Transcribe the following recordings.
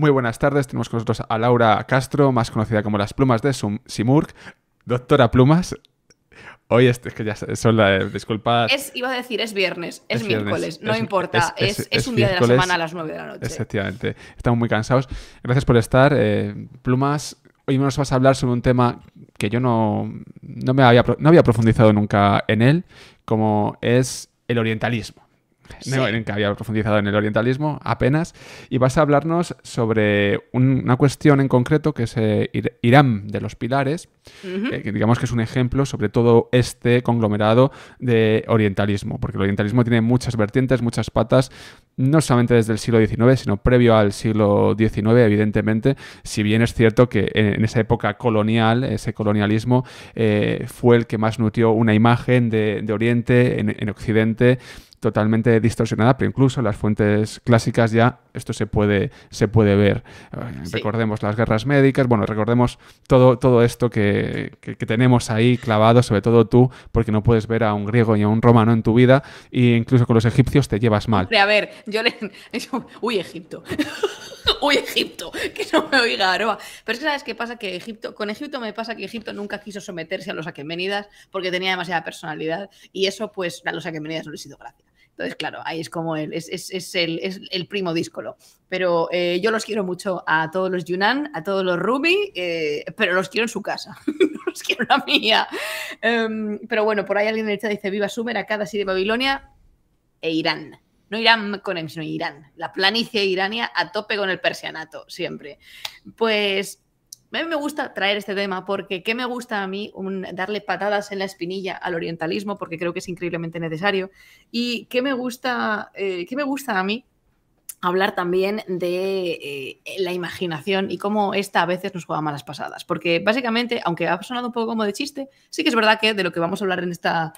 Muy buenas tardes, tenemos con nosotros a Laura Castro, más conocida como Las Plumas de Simurg. Doctora Plumas, hoy es que ya son disculpad. Iba a decir, es viernes, es viernes, miércoles, no importa, es un día de la miércoles, semana a las 9 de la noche. Efectivamente, estamos muy cansados. Gracias por estar. Plumas, hoy nos vas a hablar sobre un tema que yo no había profundizado nunca en él, como es el orientalismo. Sí. No, nunca había profundizado en el orientalismo, apenas. Y vas a hablarnos sobre una cuestión en concreto que es Irán de los Pilares, que digamos que es un ejemplo sobre todo este conglomerado de orientalismo, porque el orientalismo tiene muchas vertientes, muchas patas, no solamente desde el siglo XIX, sino previo al siglo XIX, evidentemente, si bien es cierto que en esa época colonial, ese colonialismo, fue el que más nutrió una imagen de Oriente en Occidente, totalmente distorsionada, pero incluso en las fuentes clásicas ya esto se puede ver. Sí. Recordemos las guerras médicas, bueno, recordemos todo esto que tenemos ahí clavado, sobre todo tú, porque no puedes ver a un griego y a un romano en tu vida, e incluso con los egipcios te llevas mal. Hombre, a ver, uy, Egipto. Uy, Egipto, que no me oiga Aroa. Pero es que ¿sabes qué pasa? Que con Egipto me pasa que Egipto nunca quiso someterse a los aqueménidas porque tenía demasiada personalidad y eso pues a los aqueménidas no les hizo gracia. Entonces, claro, ahí es como es el primo díscolo. Pero yo los quiero mucho a todos los Yunnan, a todos los Rumi, pero los quiero en su casa, no los quiero en la mía. Pero bueno, por ahí alguien en el chat dice viva Sumer, Akkad, Asiria y Babilonia e Irán. No Irán con M, sino Irán. La planicie irania a tope con el persianato, siempre. Pues a mí me gusta traer este tema porque ¿qué me gusta a mí? Darle patadas en la espinilla al orientalismo porque creo que es increíblemente necesario. ¿Y qué me gusta a mí? Hablar también de la imaginación y cómo esta a veces nos juega malas pasadas. Porque básicamente, aunque ha sonado un poco como de chiste, sí que es verdad que de lo que vamos a hablar en esta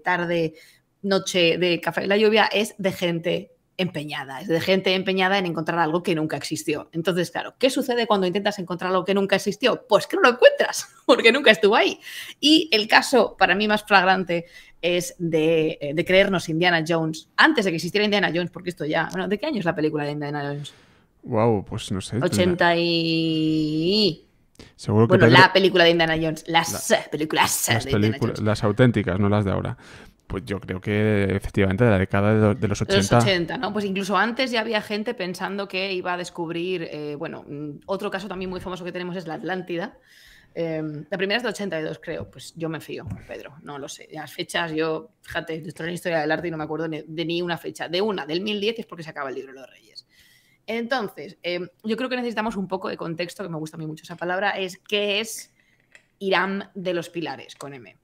tarde, noche de Café y la Lluvia es de gente empeñada, es de gente empeñada en encontrar algo que nunca existió. Entonces, claro, ¿qué sucede cuando intentas encontrar algo que nunca existió? Pues que no lo encuentras, porque nunca estuvo ahí. Y el caso, para mí, más flagrante es de creernos Indiana Jones, antes de que existiera Indiana Jones, porque esto ya... Bueno, ¿de qué año es la película de Indiana Jones? Wow, pues no sé. 80 y... Seguro que bueno, Pedro... la película de Indiana Jones, las películas de Indiana Jones. Las auténticas, no las de ahora. Pues yo creo que efectivamente de la década de los 80. De los 80, ¿no? Pues incluso antes ya había gente pensando que iba a descubrir... bueno, otro caso también muy famoso que tenemos es la Atlántida. La primera es de 82, creo. Pues yo me fío, Pedro, no lo sé. Las fechas, yo, fíjate, estoy en la historia del arte y no me acuerdo de ni una fecha. Del 1010 es porque se acaba el libro de los Reyes. Entonces, yo creo que necesitamos un poco de contexto, que me gusta a mí mucho esa palabra, es qué es Irán de los Pilares, con M.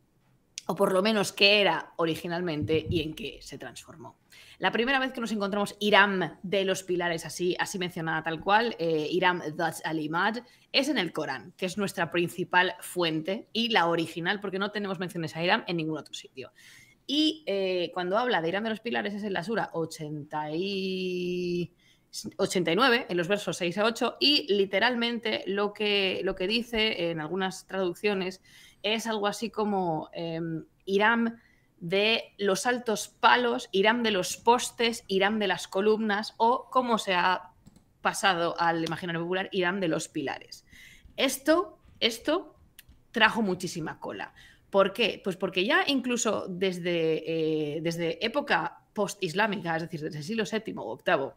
O por lo menos qué era originalmente y en qué se transformó. La primera vez que nos encontramos Irán de los Pilares, así mencionada tal cual, Irán Daj al-Imad, es en el Corán, que es nuestra principal fuente y la original, porque no tenemos menciones a Irán en ningún otro sitio. Y cuando habla de Irán de los Pilares es en la sura 89, en los versos 6 a 8, y literalmente lo que dice en algunas traducciones es algo así como Irán de los altos palos, Irán de los postes, Irán de las columnas, o como se ha pasado al imaginario popular, Irán de los pilares. Esto trajo muchísima cola. ¿Por qué? Pues porque ya incluso desde época post-islámica, es decir, desde el siglo VII o VIII,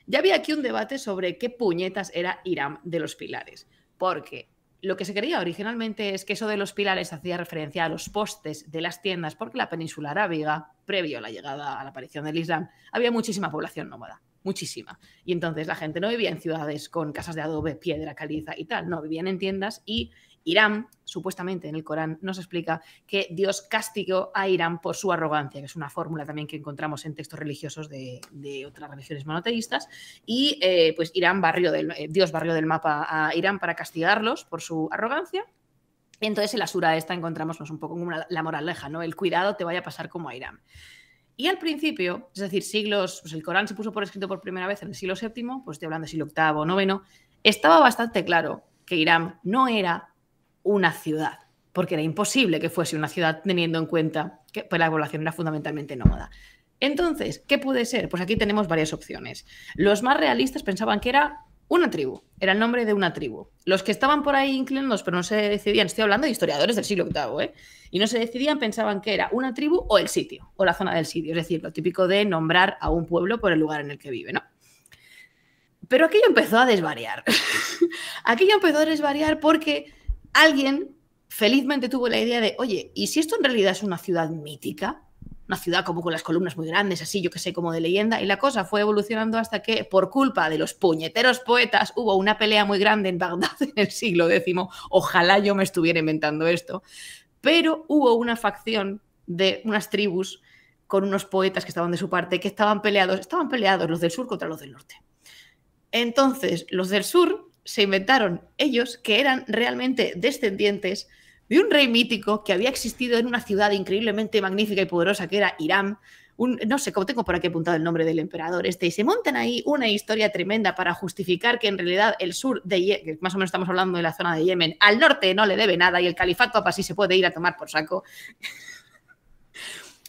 ya había aquí un debate sobre qué puñetas era Irán de los pilares. Porque lo que se creía originalmente es que eso de los pilares hacía referencia a los postes de las tiendas, porque la península arábiga, previo a la llegada a la aparición del Islam, había muchísima población nómada, muchísima. Y entonces la gente no vivía en ciudades con casas de adobe, piedra, caliza y tal, no, vivían en tiendas. Y Irán, supuestamente en el Corán, nos explica que Dios castigó a Irán por su arrogancia, que es una fórmula también que encontramos en textos religiosos de otras religiones monoteístas. Y pues Dios barrió del mapa a Irán para castigarlos por su arrogancia. Y entonces en la sura esta encontramos un poco como la moraleja, ¿no? El cuidado te vaya a pasar como a Irán. Y al principio, es decir, pues el Corán se puso por escrito por primera vez en el siglo VII, pues estoy hablando del siglo VIII, IX, estaba bastante claro que Irán no era una ciudad, porque era imposible que fuese una ciudad teniendo en cuenta que pues, la población era fundamentalmente nómada. Entonces, ¿qué puede ser? Pues aquí tenemos varias opciones. Los más realistas pensaban que era una tribu, era el nombre de una tribu. Los que estaban por ahí inclinados, pero no se decidían, estoy hablando de historiadores del siglo VIII, ¿eh? Y no se decidían, pensaban que era una tribu o el sitio, o la zona del sitio, es decir, lo típico de nombrar a un pueblo por el lugar en el que vive, ¿no? Pero aquello empezó a desvariar. Aquello empezó a desvariar porque alguien felizmente tuvo la idea de, oye, ¿y si esto en realidad es una ciudad mítica? Una ciudad como con las columnas muy grandes, así, yo que sé, como de leyenda. Y la cosa fue evolucionando hasta que, por culpa de los puñeteros poetas, hubo una pelea muy grande en Bagdad en el siglo X. Ojalá yo me estuviera inventando esto. Pero hubo una facción de unas tribus con unos poetas que estaban de su parte, que estaban peleados los del sur contra los del norte. Entonces, los del sur se inventaron ellos que eran realmente descendientes de un rey mítico que había existido en una ciudad increíblemente magnífica y poderosa que era Irán. No sé, cómo tengo por aquí apuntado el nombre del emperador y se montan ahí una historia tremenda para justificar que en realidad el sur de Yemen, que más o menos estamos hablando de la zona de Yemen, al norte no le debe nada y el califato así se puede ir a tomar por saco.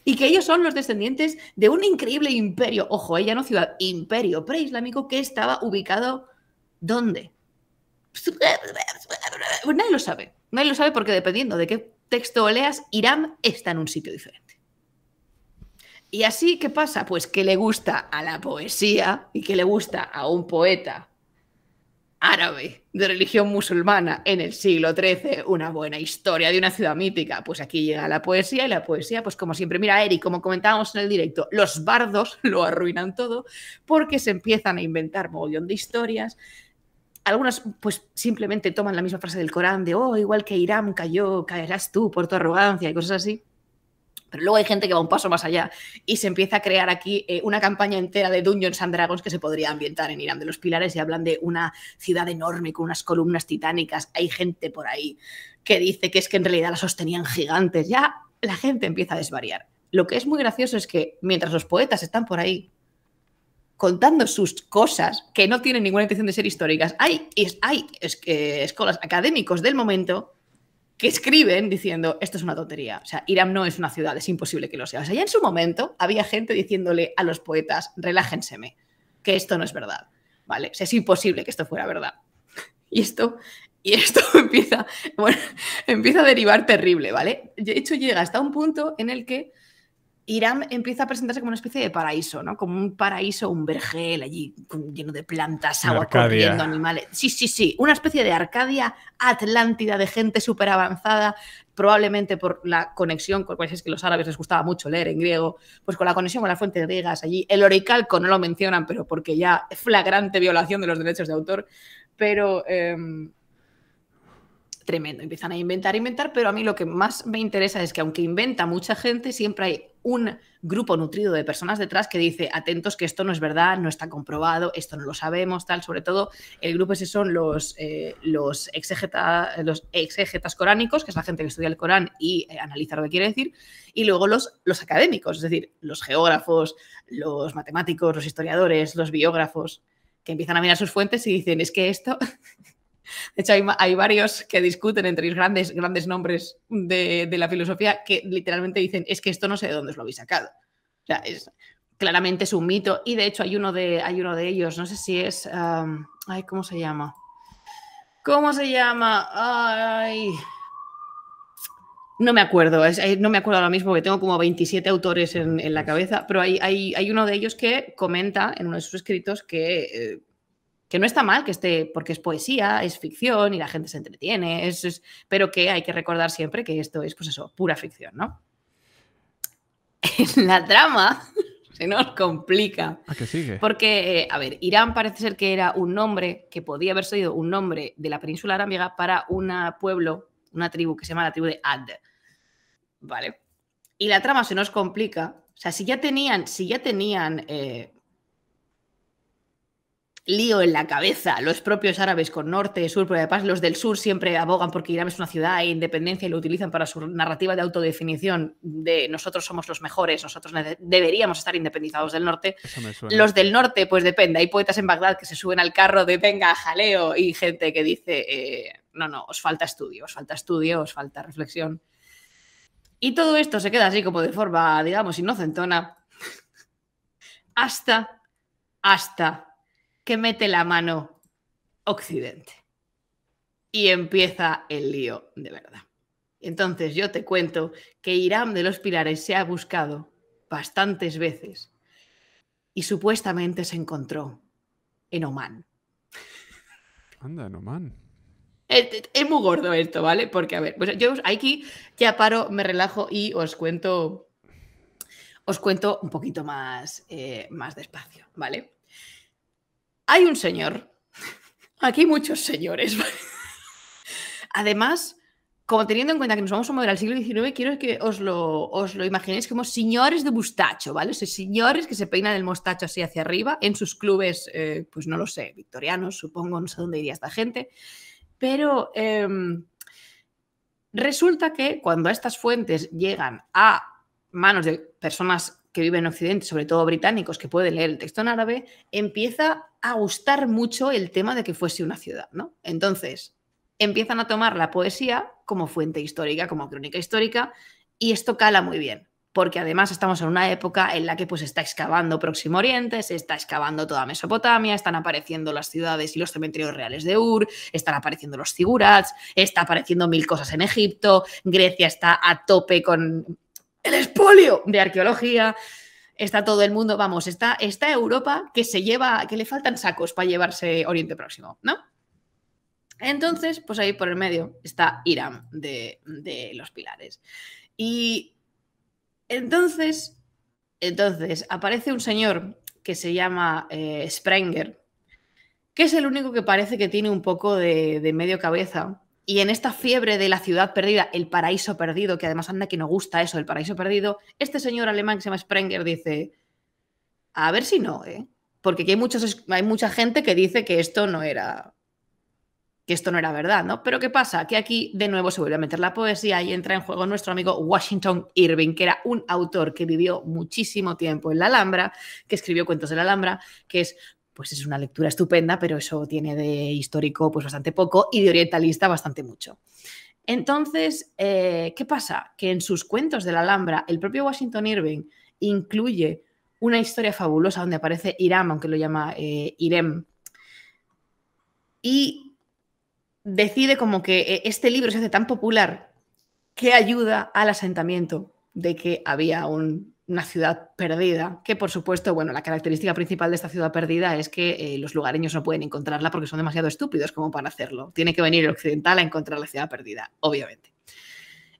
Y que ellos son los descendientes de un increíble imperio, ojo, ella no ciudad, imperio preislámico que estaba ubicado ¿dónde? Pues nadie lo sabe. Nadie lo sabe porque dependiendo de qué texto leas, Irán está en un sitio diferente. Y así, ¿qué pasa? Pues que le gusta a la poesía y que le gusta a un poeta árabe de religión musulmana en el siglo XIII, una buena historia de una ciudad mítica. Pues aquí llega la poesía y la poesía, pues como siempre, mira, Eric, como comentábamos en el directo, los bardos lo arruinan todo porque se empiezan a inventar mogollón de historias. Algunas pues simplemente toman la misma frase del Corán de, oh, igual que Irán cayó, caerás tú por tu arrogancia y cosas así. Pero luego hay gente que va un paso más allá y se empieza a crear aquí una campaña entera de Dungeons and Dragons que se podría ambientar en Irán de los Pilares y hablan de una ciudad enorme con unas columnas titánicas. Hay gente por ahí que dice que es que en realidad la sostenían gigantes. Ya la gente empieza a desvariar. Lo que es muy gracioso es que mientras los poetas están por ahí contando sus cosas que no tienen ninguna intención de ser históricas, hay escuelas académicos del momento que escriben diciendo, esto es una tontería, o sea, Irán no es una ciudad, es imposible que lo sea. O sea, ya en su momento había gente diciéndole a los poetas, relájenseme, que esto no es verdad, ¿vale? O sea, es imposible que esto fuera verdad. Y esto empieza a derivar terrible, ¿vale? De hecho, llega hasta un punto en el que Irán empieza a presentarse como una especie de paraíso, ¿no? Como un paraíso, un vergel allí lleno de plantas, agua corriendo, animales. Sí. Una especie de Arcadia Atlántida de gente súper avanzada, probablemente por la conexión, pues es que a los árabes les gustaba mucho leer en griego, pues con la conexión con las fuentes griegas allí. El oricalco no lo mencionan, pero porque ya es flagrante violación de los derechos de autor. Pero tremendo, empiezan a inventar, pero a mí lo que más me interesa es que aunque inventa mucha gente, siempre hay un grupo nutrido de personas detrás que dice, atentos que esto no es verdad, no está comprobado, esto no lo sabemos, tal. Sobre todo el grupo ese son los exégetas coránicos, que es la gente que estudia el Corán y analiza lo que quiere decir, y luego los académicos, es decir, los geógrafos, los matemáticos, los historiadores, los biógrafos, que empiezan a mirar sus fuentes y dicen, es que esto... De hecho, hay varios que discuten entre los grandes nombres de la filosofía que literalmente dicen, es que esto no sé de dónde os lo habéis sacado. O sea, claramente es un mito. Y de hecho hay uno de ellos, no sé si es... ¿cómo se llama? No me acuerdo, no me acuerdo ahora mismo, que tengo como 27 autores en la cabeza, pero hay uno de ellos que comenta en uno de sus escritos que no está mal que esté, porque es poesía, es ficción y la gente se entretiene, pero que hay que recordar siempre que esto es, pues eso, pura ficción, ¿no? En la trama se nos complica. ¿A qué sigue? Porque, a ver, Irán parece ser que era un nombre que podía haber sido un nombre de la península arábiga para un pueblo, una tribu que se llama la tribu de Ad. ¿Vale? Y la trama se nos complica. O sea, si ya tenían lío en la cabeza los propios árabes con norte, sur, pero además los del sur siempre abogan porque Irán es una ciudad e independencia y lo utilizan para su narrativa de autodefinición de nosotros somos los mejores, nosotros deberíamos estar independizados del norte. Los del norte, pues depende. Hay poetas en Bagdad que se suben al carro de venga, jaleo, y gente que dice no, os falta estudio, os falta reflexión. Y todo esto se queda así como de forma, digamos, inocentona. hasta que mete la mano Occidente. Y empieza el lío de verdad. Entonces yo te cuento que Irán de los Pilares se ha buscado bastantes veces y supuestamente se encontró en Omán. Anda, en Omán. Es muy gordo esto, ¿vale? Porque, a ver, pues yo aquí ya paro, me relajo y os cuento un poquito más, más despacio, ¿vale? Hay un señor, aquí hay muchos señores, ¿vale? Además, como teniendo en cuenta que nos vamos a mover al siglo XIX, quiero que os lo imaginéis como señores de mostacho, ¿vale? O sea, señores que se peinan el mostacho así hacia arriba en sus clubes, pues no lo sé, victorianos, supongo, no sé dónde iría esta gente. Pero resulta que cuando estas fuentes llegan a manos de personas que viven en Occidente, sobre todo británicos, que pueden leer el texto en árabe, empieza a gustar mucho el tema de que fuese una ciudad, ¿no? Entonces, empiezan a tomar la poesía como fuente histórica, como crónica histórica, y esto cala muy bien, porque además estamos en una época en la que pues, se está excavando Próximo Oriente, se está excavando toda Mesopotamia, están apareciendo las ciudades y los cementerios reales de Ur, están apareciendo los zigurats, está apareciendo mil cosas en Egipto, Grecia está a tope con el expolio de arqueología, está todo el mundo, vamos, está Europa que le faltan sacos para llevarse Oriente Próximo, ¿no? Entonces, pues ahí por el medio está Irán de los Pilares. Y entonces aparece un señor que se llama Sprenger, que es el único que parece que tiene un poco de medio cabeza. Y en esta fiebre de la ciudad perdida, el paraíso perdido, que además anda que no gusta eso, el paraíso perdido, este señor alemán que se llama Sprenger dice, a ver si no, ¿eh? Porque aquí hay mucha gente que dice que esto no era verdad, ¿no? Pero ¿qué pasa? Que aquí de nuevo se vuelve a meter la poesía y entra en juego nuestro amigo Washington Irving, que era un autor que vivió muchísimo tiempo en la Alhambra, que escribió cuentos de la Alhambra, que es una lectura estupenda, pero eso tiene de histórico pues bastante poco y de orientalista bastante mucho. Entonces, ¿qué pasa? Que en sus cuentos de la Alhambra, el propio Washington Irving incluye una historia fabulosa donde aparece Irán, aunque lo llama Irem, y decide como que este libro se hace tan popular que ayuda al asentamiento de que había una ciudad perdida, que por supuesto, bueno, la característica principal de esta ciudad perdida es que los lugareños no pueden encontrarla porque son demasiado estúpidos como para hacerlo. Tiene que venir el occidental a encontrar la ciudad perdida, obviamente.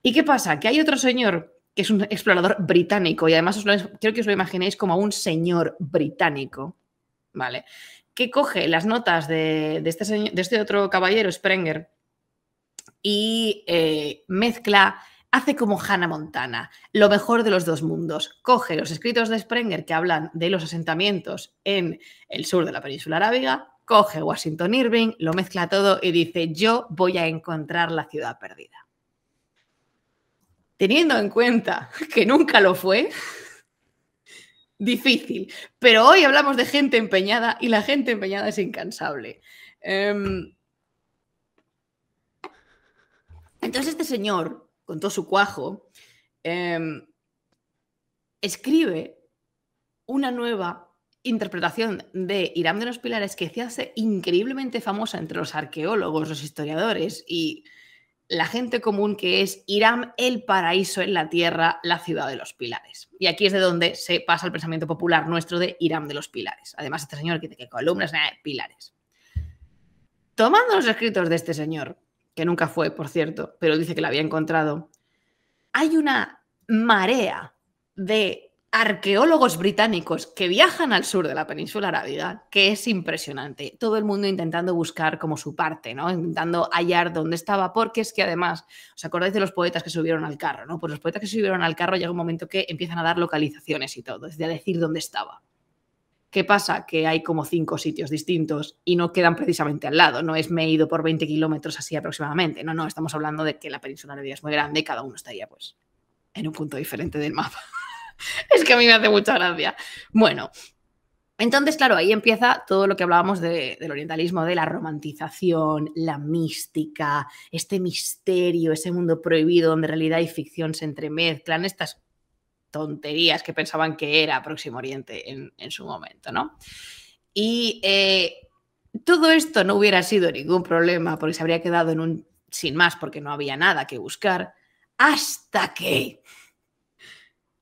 ¿Y qué pasa? Que hay otro señor que es un explorador británico y además quiero que os lo imaginéis como un señor británico, ¿vale? Que coge las notas de este otro caballero, Sprenger, y mezcla, hace como Hannah Montana, lo mejor de los dos mundos. Coge los escritos de Sprenger que hablan de los asentamientos en el sur de la península arábiga, coge Washington Irving, lo mezcla todo y dice, yo voy a encontrar la ciudad perdida. Teniendo en cuenta que nunca lo fue, difícil, pero hoy hablamos de gente empeñada y la gente empeñada es incansable. Entonces este señor, con todo su cuajo, escribe una nueva interpretación de Irán de los Pilares que se hace increíblemente famosa entre los arqueólogos, los historiadores y la gente común, que es Irán, el paraíso en la tierra, la ciudad de los pilares. Y aquí es de donde se pasa el pensamiento popular nuestro de Irán de los Pilares. Además, este señor que dice que columnas, pilares. Tomando los escritos de este señor, que nunca fue, por cierto, pero dice que la había encontrado, hay una marea de arqueólogos británicos que viajan al sur de la península arábiga, que es impresionante. Todo el mundo intentando buscar como su parte, ¿no? Intentando hallar dónde estaba, porque es que además, ¿os acordáis de los poetas que subieron al carro, ¿no? Pues los poetas que subieron al carro llega un momento que empiezan a dar localizaciones y todo, es decir, a decir dónde estaba. ¿Qué pasa? Que hay como 5 sitios distintos y no quedan precisamente al lado. No es me he ido por 20 kilómetros así aproximadamente. No, estamos hablando de que la península arábiga es muy grande y cada uno estaría pues en un punto diferente del mapa. Es que a mí me hace mucha gracia. Bueno, entonces, claro, ahí empieza todo lo que hablábamos del orientalismo, de la romantización, la mística, este misterio, ese mundo prohibido donde realidad y ficción se entremezclan, estas tonterías que pensaban que era Próximo Oriente en su momento, ¿no? Y todo esto no hubiera sido ningún problema porque se habría quedado en un sin más porque no había nada que buscar, hasta que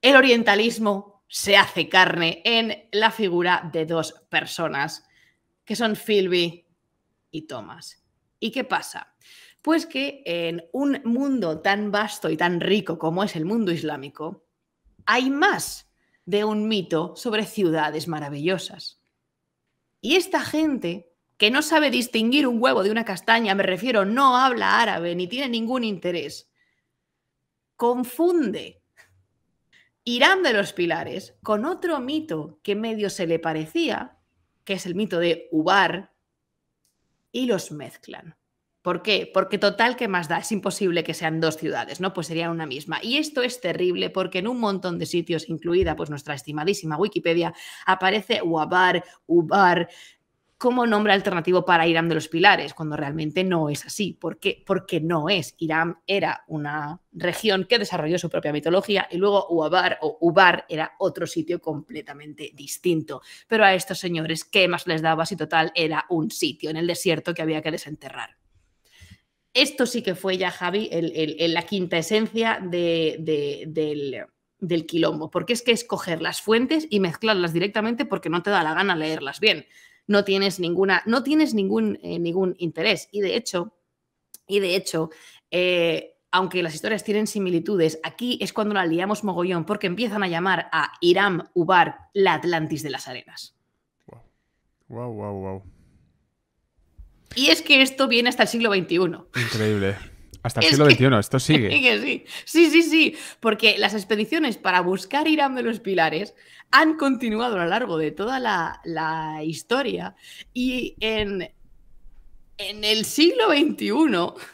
el orientalismo se hace carne en la figura de dos personas que son Philby y Thomas. ¿Y qué pasa? Pues que en un mundo tan vasto y tan rico como es el mundo islámico, hay más de un mito sobre ciudades maravillosas. Y esta gente, que no sabe distinguir un huevo de una castaña, me refiero, no habla árabe ni tiene ningún interés, confunde Hiram de los Pilares con otro mito que medio se le parecía, que es el mito de Ubar, y los mezclan. ¿Por qué? Porque total, ¿qué más da? Es imposible que sean dos ciudades, ¿no? Pues serían una misma. Y esto es terrible porque en un montón de sitios, incluida pues nuestra estimadísima Wikipedia, aparece Uabar, Ubar, como nombre alternativo para Hiram de los Pilares, cuando realmente no es así. ¿Por qué? Porque no es. Hiram era una región que desarrolló su propia mitología y luego Uabar o Ubar era otro sitio completamente distinto. Pero a estos señores, ¿qué más les daba si total era un sitio en el desierto que había que desenterrar? Esto sí que fue ya, Javi, la quinta esencia del quilombo, porque es que escoger las fuentes y mezclarlas directamente porque no te da la gana leerlas bien. No tienes ningún interés. Y de hecho, aunque las historias tienen similitudes, aquí es cuando la liamos mogollón, porque empiezan a llamar a Hiram Ubar la Atlantis de las arenas. Wow. Y es que esto viene hasta el siglo XXI. Increíble. Hasta el siglo XXI, esto sigue. Sí, porque las expediciones para buscar Hiram de los Pilares han continuado a lo largo de toda la historia y en el siglo XXI...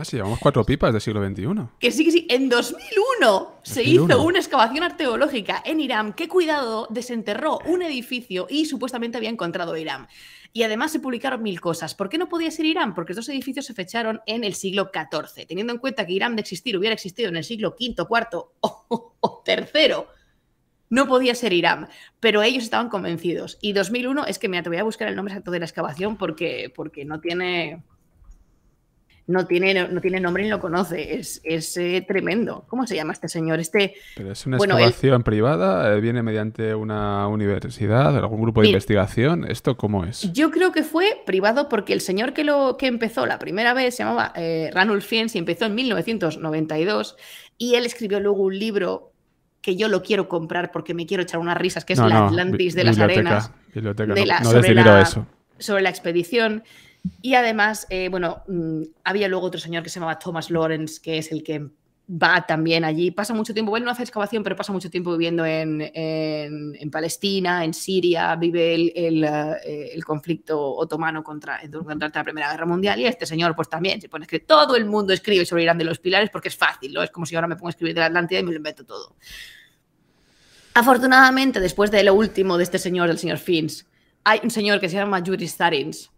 Sí, llevamos 4 pipas del siglo XXI. Que sí, en 2001 se hizo una excavación arqueológica en Hiram que, cuidado, desenterró un edificio y supuestamente había encontrado Hiram. Y además se publicaron 1000 cosas. ¿Por qué no podía ser Hiram? Porque estos edificios se fecharon en el siglo XIV. Teniendo en cuenta que Hiram de existir hubiera existido en el siglo V, IV o III, no podía ser Hiram. Pero ellos estaban convencidos. Y 2001 es que, mira, te voy a buscar el nombre exacto de la excavación porque no tiene nombre ni lo conoce. Es tremendo. ¿Cómo se llama este señor? Pero es una excavación privada, viene mediante una universidad, algún grupo de investigación. ¿Esto cómo es? Yo creo que fue privado porque el señor que empezó la primera vez se llamaba Ranulph Fiennes y empezó en 1992 y él escribió luego un libro que yo lo quiero comprar porque me quiero echar unas risas, que es la Atlantis de las arenas. Sobre la expedición. Y además, había luego otro señor que se llamaba Thomas Lawrence, que es el que va también allí. Pasa mucho tiempo, él no hace excavación, pero pasa mucho tiempo viviendo en Palestina, en Siria, vive el conflicto otomano durante la Primera Guerra Mundial. Y este señor pues también se pone a escribir. Todo el mundo escribe sobre Hiram de los Pilares porque es fácil, ¿no? Es como si ahora me pongo a escribir de la Atlántida y me lo invento todo. Afortunadamente, después de lo último de este señor, del señor Fiennes, hay un señor que se llama Juris Starins,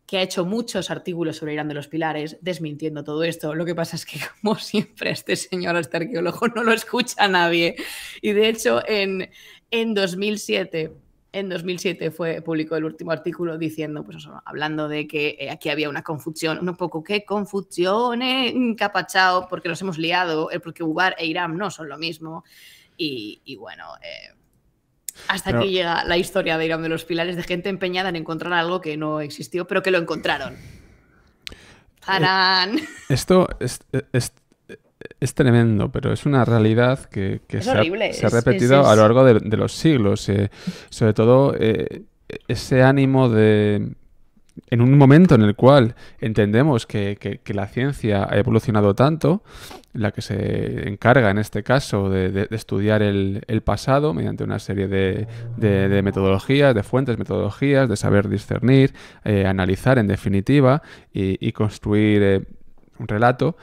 que ha hecho muchos artículos sobre Hiram de los Pilares desmintiendo todo esto. Lo que pasa es que, como siempre, este señor, este arqueólogo, no lo escucha nadie. Y de hecho, en 2007 publicó el último artículo diciendo, pues eso, hablando de que aquí había una confusión, un poco, ¿qué confusión? Capachao, porque nos hemos liado, porque Ubar e Hiram no son lo mismo. Y bueno... Hasta aquí llega la historia de Hiram de los Pilares, de gente empeñada en encontrar algo que no existió, pero que lo encontraron. ¡Tarán! Esto es tremendo, pero es una realidad que se ha repetido a lo largo de los siglos. Sobre todo ese ánimo de... En un momento en el cual entendemos que la ciencia ha evolucionado tanto, la que se encarga en este caso de estudiar el pasado mediante una serie de metodologías, de fuentes, metodologías, de saber discernir, analizar en definitiva y construir un relato,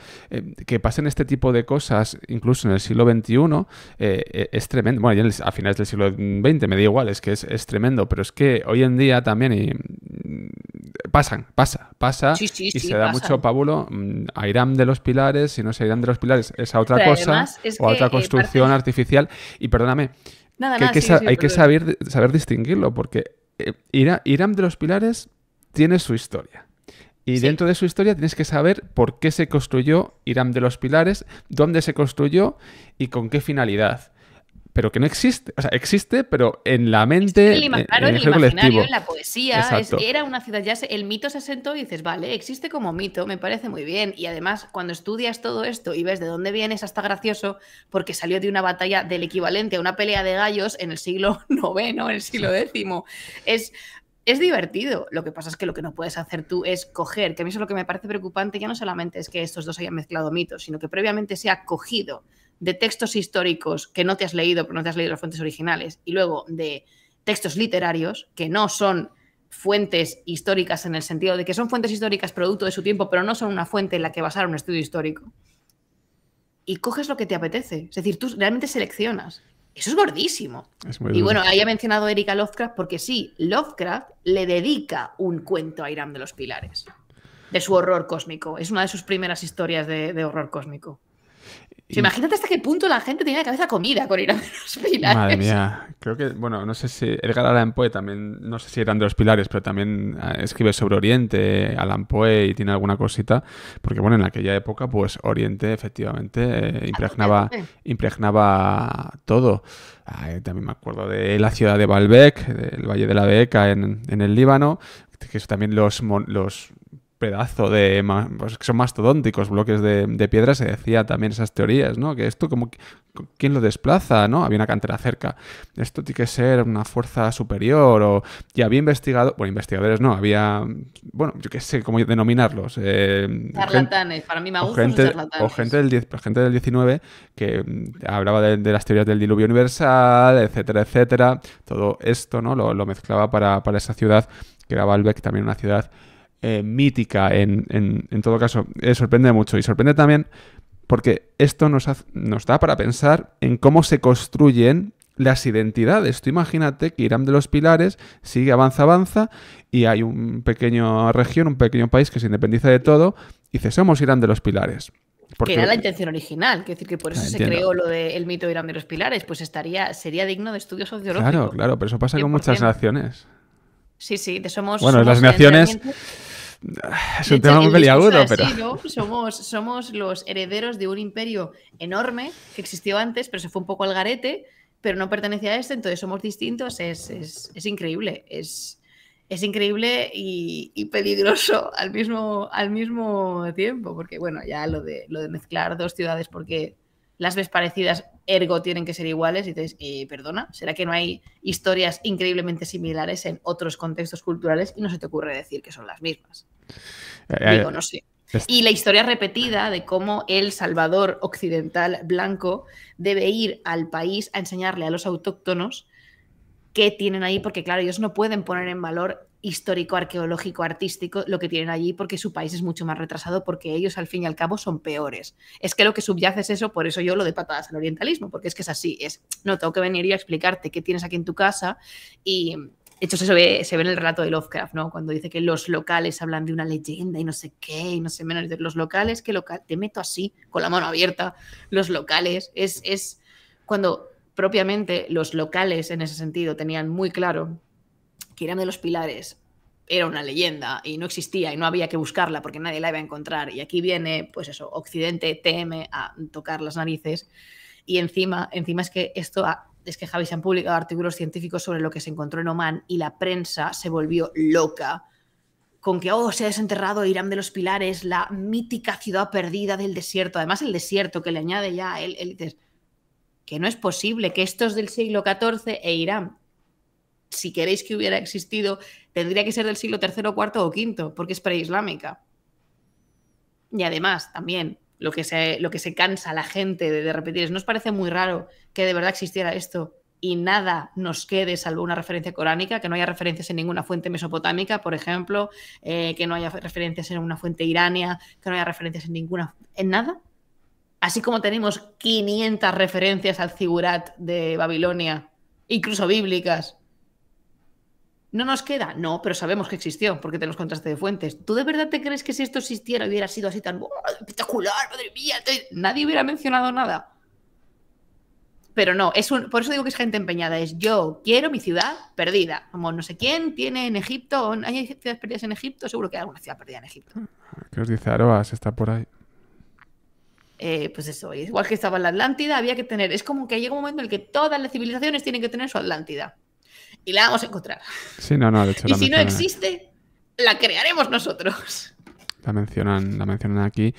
que pasen este tipo de cosas incluso en el siglo XXI es tremendo. Bueno, ya a finales del siglo XX me da igual, es que es tremendo, pero es que hoy en día también pasa Sí, sí, y sí, se da pasan. mucho pábulo a Irán de los Pilares, si no se Irán de los Pilares es a otra Pero cosa además es o a que otra construcción artificial. Y perdóname, Nada, que nada, sigue, sigue, hay que perdón. saber distinguirlo, porque Irán de los Pilares tiene su historia. Y Sí. dentro de su historia tienes que saber por qué se construyó Irán de los Pilares, dónde se construyó y con qué finalidad. Pero que no existe. O sea, existe, pero en la Existe mente, en el, claro, en en el el género imaginario, colectivo. en la poesía. Exacto. Era una ciudad ya. El mito se asentó y dices, vale, existe como mito, me parece muy bien. Y además, cuando estudias todo esto y ves de dónde viene, es hasta gracioso porque salió de una batalla del equivalente a una pelea de gallos en el siglo IX, en el siglo X. Es. Es divertido. Lo que pasa es que lo que no puedes hacer tú es coger, que a mí eso es lo que me parece preocupante, ya no solamente es que estos dos hayan mezclado mitos, sino que previamente se ha cogido de textos históricos que no te has leído, pero no te has leído las fuentes originales, y luego de textos literarios que no son fuentes históricas en el sentido de que son fuentes históricas producto de su tiempo, pero no son una fuente en la que basar un estudio histórico. Y coges lo que te apetece. Es decir, tú realmente seleccionas. Eso es gordísimo. Es muy Y duro. bueno, ahí ha mencionado Erika Lovecraft porque sí, Lovecraft le dedica un cuento a Irán de los Pilares, de su horror cósmico. Es una de sus primeras historias de horror cósmico. O sea, Y, imagínate hasta qué punto la gente tenía la cabeza comida con Irán de los madre Pilares. mía, creo que, bueno, no sé si Edgar Allan Poe también, no sé si eran de los Pilares, pero también escribe sobre Oriente, Allan Poe, y tiene alguna cosita, porque bueno, en aquella época, pues Oriente efectivamente A tope, a tope. impregnaba todo. También me acuerdo de la ciudad de Baalbek, del Valle de la Beca en el Líbano, que es también los pedazo de, pues, que son mastodónticos, bloques de piedra, se decía también esas teorías, ¿no? Que esto como, ¿quién lo desplaza, no? Había una cantera cerca. Esto tiene que ser una fuerza superior o... Y había investigadores no, había, bueno, yo qué sé cómo denominarlos. Charlatanes, para mí magufos o O gente charlatanes. gente del 19 que hablaba de las teorías del diluvio universal, etcétera, etcétera. Todo esto, ¿no? Lo mezclaba para esa ciudad, que era Baalbek, también una ciudad mítica en todo caso. Sorprende mucho y sorprende también porque esto nos da para pensar en cómo se construyen las identidades. Tú imagínate que Irán de los Pilares sigue, avanza y hay un pequeño región, un pequeño país que se independiza de todo y dice, somos Irán de los Pilares. Que era Porque, la intención original, que decir que por eso se entiendo. creó lo del mito de Irán de los Pilares, pues sería digno de estudio Claro, sociológico, claro, pero eso pasa con muchas 100%. naciones. Sí, sí, Bueno, las somos el naciones entrenamiento. es De un hecho, tema muy el discurso es peliagudo, pero... así, ¿no? Somos los herederos de un imperio enorme que existió antes, pero se fue un poco al garete, pero no pertenecía a este, entonces somos distintos. Es increíble. Es increíble y peligroso al mismo tiempo, porque bueno, ya lo de mezclar dos ciudades porque las ves parecidas, ergo tienen que ser iguales, y dices, perdona, ¿será que no hay historias increíblemente similares en otros contextos culturales y no se te ocurre decir que son las mismas? eh, Digo, no sé. es- Y la historia repetida de cómo el Salvador occidental blanco debe ir al país a enseñarle a los autóctonos qué tienen ahí, porque claro, ellos no pueden poner en valor histórico, arqueológico, artístico lo que tienen allí porque su país es mucho más retrasado, porque ellos al fin y al cabo son peores. Es que lo que subyace es eso, por eso yo lo de patadas al orientalismo, porque es que es así, no, tengo que venir yo a explicarte qué tienes aquí en tu casa y... De hecho, se ve en el relato de Lovecraft, ¿no? Cuando dice que los locales hablan de una leyenda y no sé qué, y no sé menos. Los locales, te meto así, con la mano abierta. Los locales, es cuando propiamente los locales en ese sentido tenían muy claro que Irán de los Pilares era una leyenda y no existía y no había que buscarla porque nadie la iba a encontrar. Y aquí viene, pues eso, Occidente teme a tocar las narices. Y encima es que Javi, se han publicado artículos científicos sobre lo que se encontró en Omán y la prensa se volvió loca con que, se ha desenterrado Irán de los Pilares, la mítica ciudad perdida del desierto. Además, el desierto que le añade ya, él dices, que no es posible, que esto es del siglo XIV e Irán, si queréis que hubiera existido, tendría que ser del siglo III, IV o V, porque es preislámica. Y además, también, lo que se cansa la gente de repetir es, ¿no os parece muy raro que de verdad existiera esto y nada nos quede salvo una referencia coránica, que no haya referencias en ninguna fuente mesopotámica, por ejemplo, que no haya referencias en una fuente irania, que no haya referencias en nada? Así como tenemos 500 referencias al Zigurat de Babilonia, incluso bíblicas. ¿No nos queda? No, pero sabemos que existió, porque tenemos contraste de fuentes. ¿Tú de verdad te crees que si esto existiera hubiera sido así tan espectacular, madre mía? Nadie hubiera mencionado nada. Pero no, por eso digo que es gente empeñada. Es yo quiero mi ciudad perdida. Como no sé quién tiene en Egipto. ¿Hay ciudades perdidas en Egipto? Seguro que hay alguna ciudad perdida en Egipto. ¿Qué os dice Aroas? Está por ahí. Pues eso, igual que estaba en la Atlántida, había que tener. Es como que llega un momento en el que todas las civilizaciones tienen que tener su Atlántida. Y la vamos a encontrar. Sí, no, de hecho. Y si no existe, la crearemos nosotros. La mencionan aquí.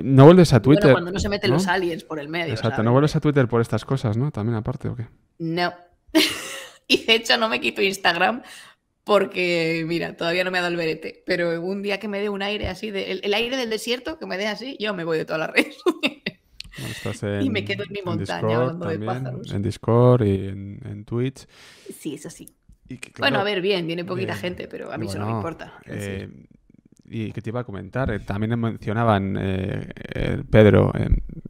No vuelves a Twitter. Bueno, cuando no se meten los aliens por el medio. Exacto, ¿sabes? no vuelves a Twitter por estas cosas, ¿no? También aparte, ¿o qué? No. Y de hecho no me quito Instagram porque, mira, todavía no me ha dado el verete. Pero un día que me dé un aire así, el aire del desierto, que me dé así, yo me voy de todas las redes. Y me quedo en mi montaña Discord, hablando de pájaros. En Discord y en Twitch. Sí, eso sí. Y que, claro, bueno, a ver, viene poquita gente, pero a mí eso no me importa. Y que te iba a comentar, también mencionaban, Pedro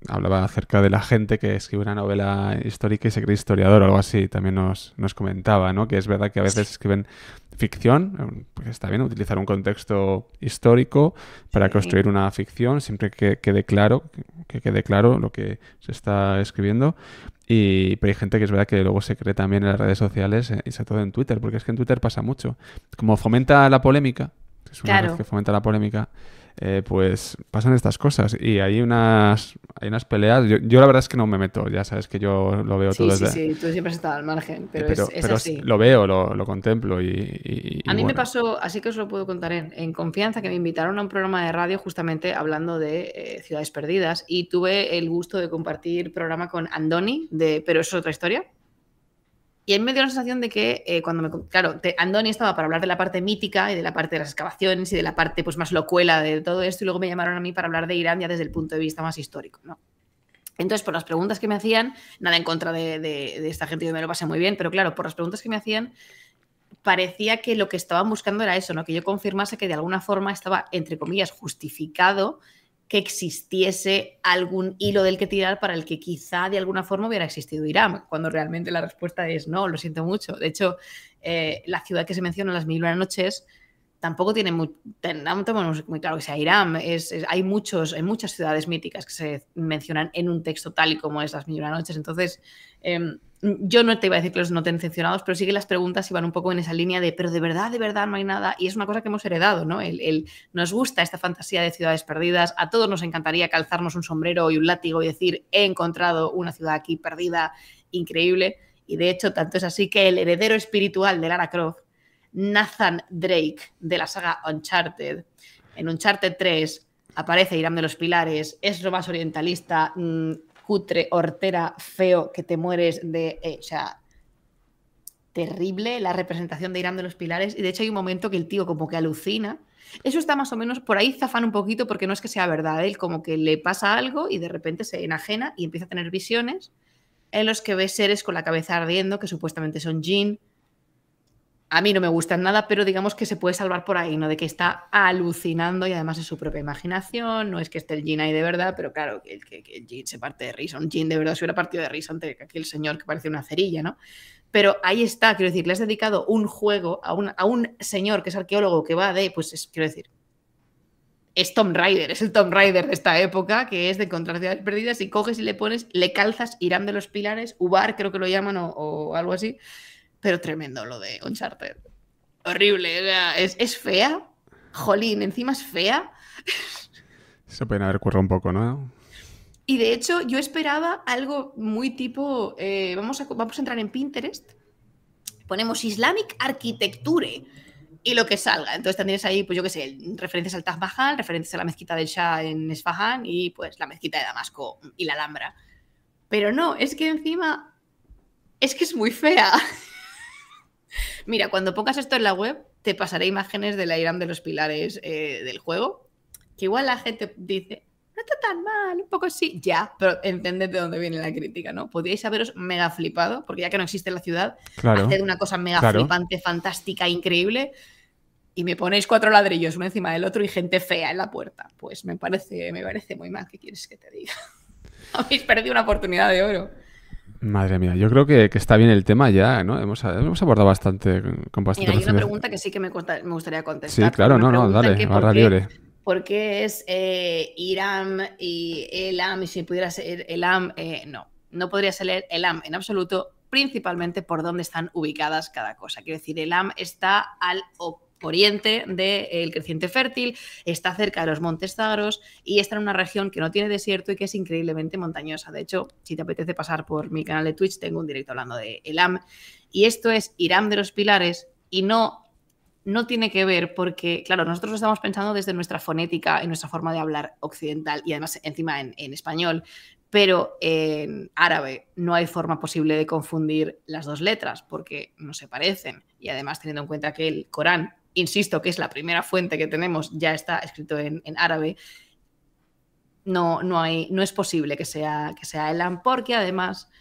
hablaba acerca de la gente que escribe una novela histórica y se cree historiador o algo así, también nos comentaba, ¿no? Que es verdad que a veces escriben ficción, pues está bien utilizar un contexto histórico para construir una ficción, siempre que quede claro lo que se está escribiendo. Pero hay gente que es verdad que luego se cree también en las redes sociales y sobre todo en Twitter, porque es que en Twitter pasa mucho. Como fomenta la polémica, es una red que fomenta la polémica, pues pasan estas cosas y hay unas peleas. Yo la verdad es que no me meto, ya sabes que yo lo veo todo desde... Sí, tú siempre has estado al margen, pero es así. Lo veo, lo contemplo y a mí me pasó, así que os lo puedo contar en confianza, que me invitaron a un programa de radio justamente hablando de ciudades perdidas y tuve el gusto de compartir programa con Andoni, pero eso es otra historia. Y a mí me dio la sensación de que Andoni estaba para hablar de la parte mítica y de la parte de las excavaciones y de la parte pues, más locuela de todo esto y luego me llamaron a mí para hablar de Irán ya desde el punto de vista más histórico, ¿no? Entonces, por las preguntas que me hacían, nada en contra de esta gente, yo me lo pasé muy bien, pero claro, por las preguntas que me hacían, parecía que lo que estaban buscando era eso, ¿no? Que yo confirmase que de alguna forma estaba, entre comillas, justificado que existiese algún hilo del que tirar para el que quizá de alguna forma hubiera existido Irán, cuando realmente la respuesta es no, lo siento mucho. De hecho, la ciudad que se menciona en Las Mil y una Noches tampoco tiene no tenemos muy claro que sea Irán. Hay muchas ciudades míticas que se mencionan en un texto tal y como es Las Mil y una Noches. Entonces, yo no te iba a decir que los no tensionados, pero sí que las preguntas iban un poco en esa línea de pero de verdad no hay nada. Y es una cosa que hemos heredado, ¿no? Nos gusta esta fantasía de ciudades perdidas. A todos nos encantaría calzarnos un sombrero y un látigo y decir he encontrado una ciudad aquí perdida, increíble. Y de hecho, tanto es así que el heredero espiritual de Lara Croft, Nathan Drake, de la saga Uncharted, en Uncharted 3 aparece Irán de los Pilares, es lo más orientalista, cutre, hortera, feo, que te mueres de... o sea, terrible la representación de Irán de los Pilares. Y de hecho hay un momento que el tío como que alucina. Eso está más o menos... Por ahí zafan un poquito porque no es que sea verdad. Él como que le pasa algo y de repente se enajena y empieza a tener visiones en los que ve seres con la cabeza ardiendo que supuestamente son jinn. A mí no me gustan nada, pero digamos que se puede salvar por ahí, ¿no? De que está alucinando y además es su propia imaginación, no es que esté el Jin ahí de verdad, pero claro, que el Jin se parte de risa. Un Jin de verdad se hubiera partido de risa ante aquel señor que parece una cerilla, ¿no? Pero ahí está, quiero decir, le has dedicado un juego a un señor que es arqueólogo que va quiero decir, es Tomb Raider, es el Tomb Raider de esta época, que es de encontrar ciudades perdidas y coges y le pones, le calzas Irán de los Pilares, Ubar creo que lo llaman o algo así. Pero tremendo lo de Uncharted. Horrible. O sea, es fea. Jolín, encima es fea. Se pueden haber currado un poco, ¿no? Y de hecho, yo esperaba algo muy tipo... vamos a entrar en Pinterest. Ponemos Islamic Architecture y lo que salga. Entonces tendréis ahí, pues yo qué sé, referencias al Taj Mahal, referencias a la mezquita del Shah en Esfahan y pues la mezquita de Damasco y la Alhambra. Pero no, es que encima... Es que es muy fea. Mira, cuando pongas esto en la web, te pasaré imágenes de la Irán de los Pilares del juego, que igual la gente dice, no está tan mal, un poco sí, ya, pero entended de dónde viene la crítica, ¿no? Podríais haberos mega flipado, porque ya que no existe la ciudad, haced una cosa mega flipante, fantástica, increíble, y me ponéis 4 ladrillos uno encima del otro y gente fea en la puerta. Pues me parece muy mal, ¿qué quieres que te diga? Habéis perdido una oportunidad de oro. Madre mía, yo creo que está bien el tema ya, ¿no? Hemos abordado bastante, con bastante Mira, hay una profundidad. pregunta que sí que me gustaría Sí, contestar. claro, Una no, pregunta dale, barra libre. ¿por qué es Iram y Elam? Y si pudiera ser Elam, no podría ser Elam en absoluto, principalmente por dónde están ubicadas cada cosa. Quiero decir, Elam está al oriente del creciente fértil, está cerca de los montes Zagros y está en una región que no tiene desierto y que es increíblemente montañosa. De hecho, si te apetece pasar por mi canal de Twitch, tengo un directo hablando de Elam. Y esto es Iram de los Pilares y no tiene que ver porque, claro, nosotros lo estamos pensando desde nuestra fonética y nuestra forma de hablar occidental y además encima en español, pero en árabe no hay forma posible de confundir las dos letras porque no se parecen y además teniendo en cuenta que el Corán, insisto, que es la primera fuente que tenemos, ya está escrito en árabe, no es posible que sea Elam porque además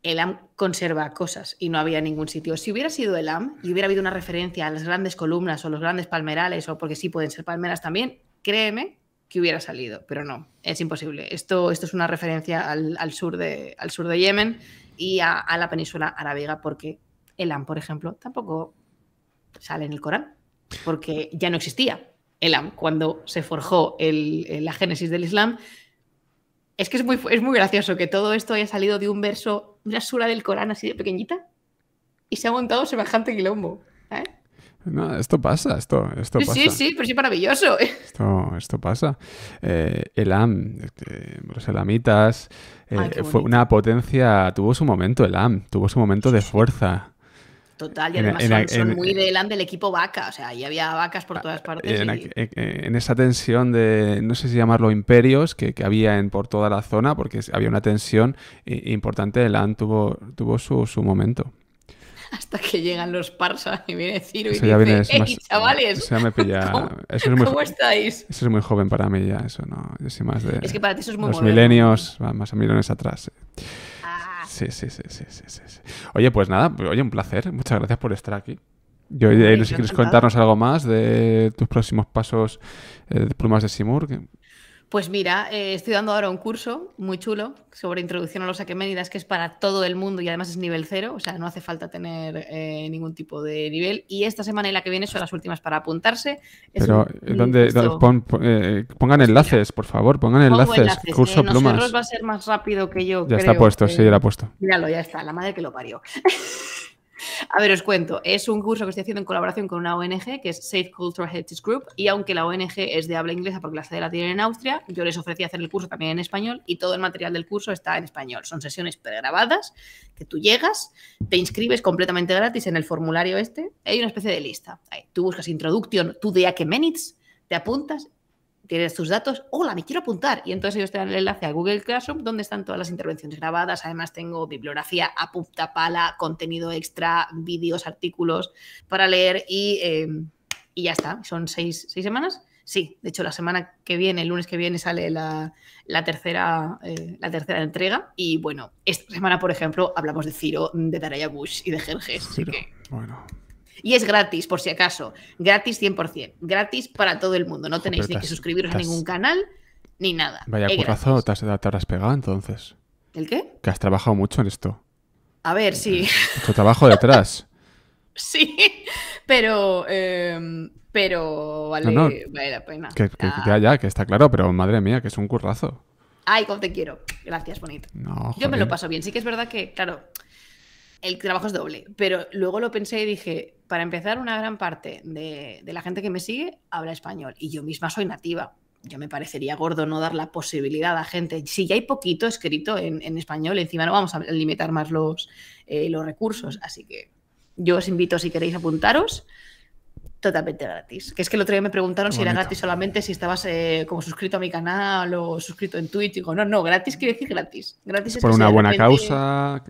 Elam conserva cosas y no había ningún sitio. Si hubiera sido Elam y hubiera habido una referencia a las grandes columnas o los grandes palmerales, o porque sí pueden ser palmeras también, créeme que hubiera salido, pero no, es imposible. Esto es una referencia al sur de Yemen y a la península arábiga, porque Elam, por ejemplo, tampoco sale en el Corán, porque ya no existía Elam cuando se forjó la génesis del Islam. Es que es muy gracioso que todo esto haya salido de un verso, una sura del Corán así de pequeñita y se ha montado semejante quilombo. ¿Eh? No, esto pasa. Sí, pero sí maravilloso. Esto pasa. Elam, los elamitas, fue una potencia, tuvo su momento Elam, tuvo su momento de fuerza. Total, y además son muy de Elam del equipo vaca, o sea, ahí había vacas por todas partes. En esa tensión de, no sé si llamarlo imperios, que había por toda la zona, porque había una tensión importante, Elam tuvo su momento. Hasta que llegan los Parsa y viene Ciro y eso dice, ¡hey, chavales! Eso ya me pilla. ¿Cómo estáis? Eso es muy joven para mí ya, eso no. Yo soy más de... Es que para ti eso es muy los moderno. Milenios, más a milenios atrás. Sí. Oye, pues nada, un placer. Muchas gracias por estar aquí. No sé si quieres contarnos algo más de tus próximos pasos de Plumas de Simur. Pues mira, estoy dando ahora un curso muy chulo sobre introducción a los aqueménidas que es para todo el mundo y además es nivel 0, o sea, no hace falta tener ningún tipo de nivel. Y esta semana y la que viene son las últimas para apuntarse. Pero, pongan enlaces, por favor, pongan enlaces. Curso Plumas. Nosotros va a ser más rápido que yo, ya creo. Está puesto, sí, ya lo ha puesto. Míralo, ya está, la madre que lo parió. A ver, os cuento. Es un curso que estoy haciendo en colaboración con una ONG que es Safe Cultural Heritage Group y aunque la ONG es de habla inglesa porque la sede la tienen en Austria, yo les ofrecí hacer el curso también en español y todo el material del curso está en español. Son sesiones pregrabadas que tú llegas, te inscribes completamente gratis en el formulario hay una especie de lista. Ahí, tú buscas Introduction to the Achaemenids, te apuntas, tienes tus datos, hola, me quiero apuntar. Y entonces ellos te dan el enlace a Google Classroom donde están todas las intervenciones grabadas. Además tengo bibliografía a punta pala, contenido extra, vídeos, artículos para leer y ya está. ¿Son 6 semanas? Sí, de hecho la semana que viene, el lunes que viene sale la tercera entrega y bueno, esta semana por ejemplo hablamos de Ciro, de Daraya Bush y de Jerjes. Ciro, así que... bueno... Y es gratis, por si acaso. Gratis 100%. Gratis para todo el mundo. No tenéis ni que suscribiros a ningún canal ni nada. Vaya currazo te habrás pegado entonces. ¿El qué? Que has trabajado mucho en esto. A ver, sí. Mucho trabajo detrás. Sí, pero vale, vale la pena. Que está claro, pero madre mía, que es un currazo. Ay, cómo te quiero. Gracias, bonito. No, yo me lo paso bien. Sí que es verdad que, claro, el trabajo es doble, pero luego lo pensé y dije, para empezar, una gran parte de la gente que me sigue habla español y yo misma soy nativa. Yo me parecería gordo no dar la posibilidad a gente. Si ya hay poquito escrito en español, encima no vamos a limitar más los recursos. Así que yo os invito, si queréis apuntaros, totalmente gratis. Que es que el otro día me preguntaron si era gratis solamente si estabas como suscrito a mi canal o suscrito en Twitch. Digo, no, gratis quiere decir gratis. Gratis es por una buena causa.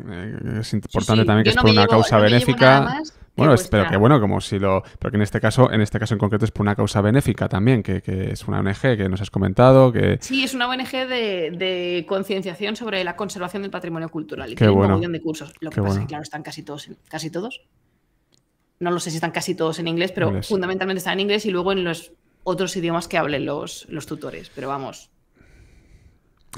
Es importante también que es por una causa benéfica. Bueno, pero que bueno, como si lo... Pero que en este caso en concreto es por una causa benéfica también, que es una ONG que nos has comentado, que... Sí, es una ONG de concienciación sobre la conservación del patrimonio cultural. Y tiene un montón de cursos. Lo que pasa es que, claro, están casi todos. No lo sé si están casi todos en inglés, pero fundamentalmente están en inglés y luego en los otros idiomas que hablen los tutores. Pero vamos,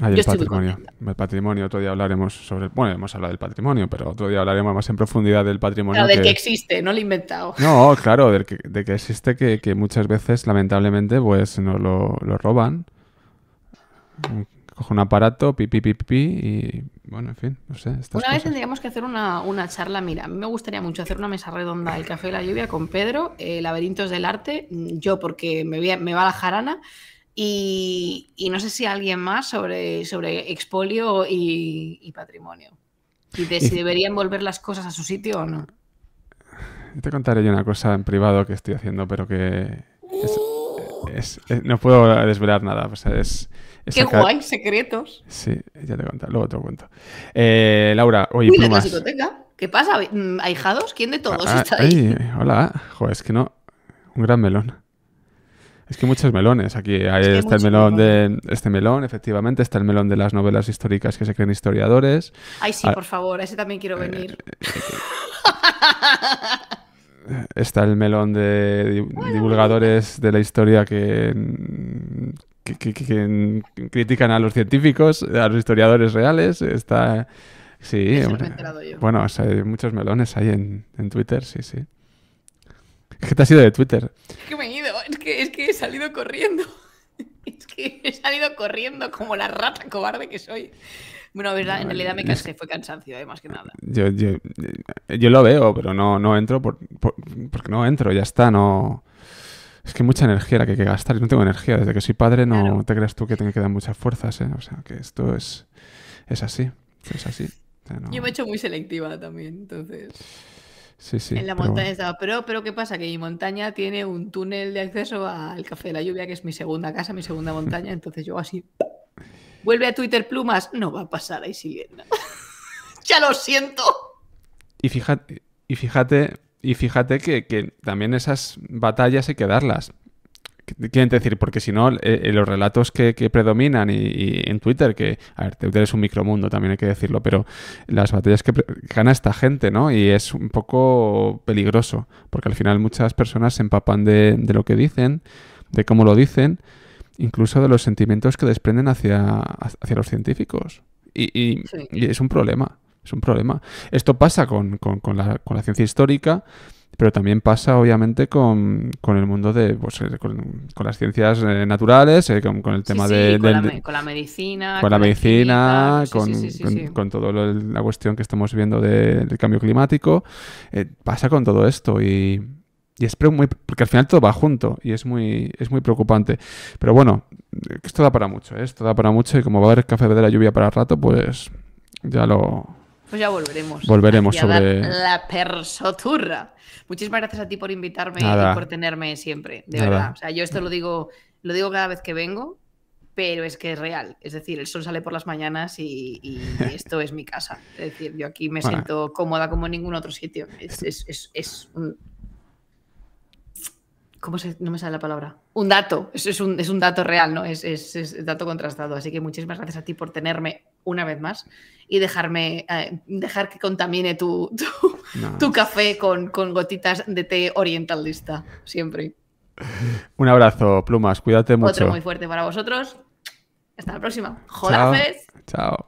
Ahí Yo el estoy muy patrimonio. contenta. El patrimonio, otro día hablaremos sobre... Bueno, hemos hablado del patrimonio, pero otro día hablaremos más en profundidad del patrimonio Claro, del que existe, no lo he inventado. No, claro, de que existe que muchas veces, lamentablemente, pues nos lo roban. Coge un aparato, pi, pi, pi, pi, pi, y bueno, en fin, no sé, estas Una vez cosas. tendríamos que hacer una charla. Mira, a mí me gustaría mucho hacer una mesa redonda del Café de la Lluvia con Pedro, Laberintos del Arte, yo porque me va la jarana, y no sé si alguien más sobre expolio y patrimonio. Y de Y si deberían volver las cosas a su sitio o no. te contaré yo una cosa en privado que estoy haciendo, pero que no puedo desvelar nada. O sea, es ¡Qué sacar... guay! Secretos. Sí, ya te contaré, luego te lo cuento. Laura, oye, Uy, la plumas. clasicoteca. ¿Qué pasa? ¿Ahijados? ¿Quién de todos está Ay, ahí? hola. Joder, es que no. Un gran melón. Es que hay muchos melones. Aquí Es que hay está el mucho melón melón. de este melón, efectivamente. Está el melón de las novelas históricas que se creen historiadores. Ay, sí, Ah, por favor, a ese también quiero venir. Está el melón de divulgadores de la historia que critican a los científicos, a los historiadores reales. Está... Sí, Eso no me he hombre. enterado yo. Bueno, o sea, hay muchos melones ahí en Twitter, sí, sí. Es que te has ido de Twitter. Es que me he ido, es que he salido corriendo. Es que he salido corriendo como la rata cobarde que soy. Bueno, verdad, en realidad me cansé, fue cansancio, más que nada. Yo lo veo, pero no entro porque no entro, ya está, no... Es que mucha energía la que hay que gastar. Yo no tengo energía. Desde que soy padre no Claro. te creas tú que tengo que dar muchas fuerzas, ¿eh? O sea, que esto es así. Es así. O sea, no... Yo me he hecho muy selectiva también, entonces. Sí, sí. En la Pero montaña bueno. estaba. Pero ¿qué pasa? Que mi montaña tiene un túnel de acceso al Café de la Lluvia, que es mi segunda casa, mi segunda montaña. Entonces yo así. ¿Vuelve a Twitter Plumas? No va a pasar ahí siguiendo. ¡Ya lo siento! Y fíjate que también esas batallas hay que darlas. Quieren decir, porque si no, los relatos que predominan y en Twitter, que, a ver, Twitter es un micromundo, también hay que decirlo, pero las batallas que gana esta gente, ¿no? Y es un poco peligroso, porque al final muchas personas se empapan de lo que dicen, de cómo lo dicen, incluso de los sentimientos que desprenden hacia los científicos. Sí. Y es un problema, es un problema. Esto pasa con la ciencia histórica, pero también pasa, obviamente, con el mundo de... Pues, con las ciencias naturales, con el tema Sí, con de con la medicina, con la medicina, química. Sí. con toda la cuestión que estamos viendo del cambio climático. Pasa con todo esto y es muy... Porque al final todo va junto y es muy preocupante. Pero bueno, esto da para mucho, ¿eh? Esto da para mucho y como va a haber café de la lluvia para rato, pues ya Pues ya volveremos. volveremos Aquí a dar sobre... la persoturra. Muchísimas gracias a ti por invitarme Nada. y por tenerme siempre, de Nada. verdad. O sea, yo esto lo digo cada vez que vengo, pero es que es real. Es decir, el sol sale por las mañanas y esto es mi casa. Es decir, yo aquí me Bueno. siento cómoda como en ningún otro sitio. Es un... No me sale la palabra? Un dato. Es un dato real, ¿no? Es dato contrastado. Así que muchísimas gracias a ti por tenerme una vez más y dejar que contamine tu café con gotitas de té orientalista. Siempre. Un abrazo, Plumas. Cuídate mucho. Otro muy fuerte para vosotros. Hasta la próxima. ¡Jodafes! Chao.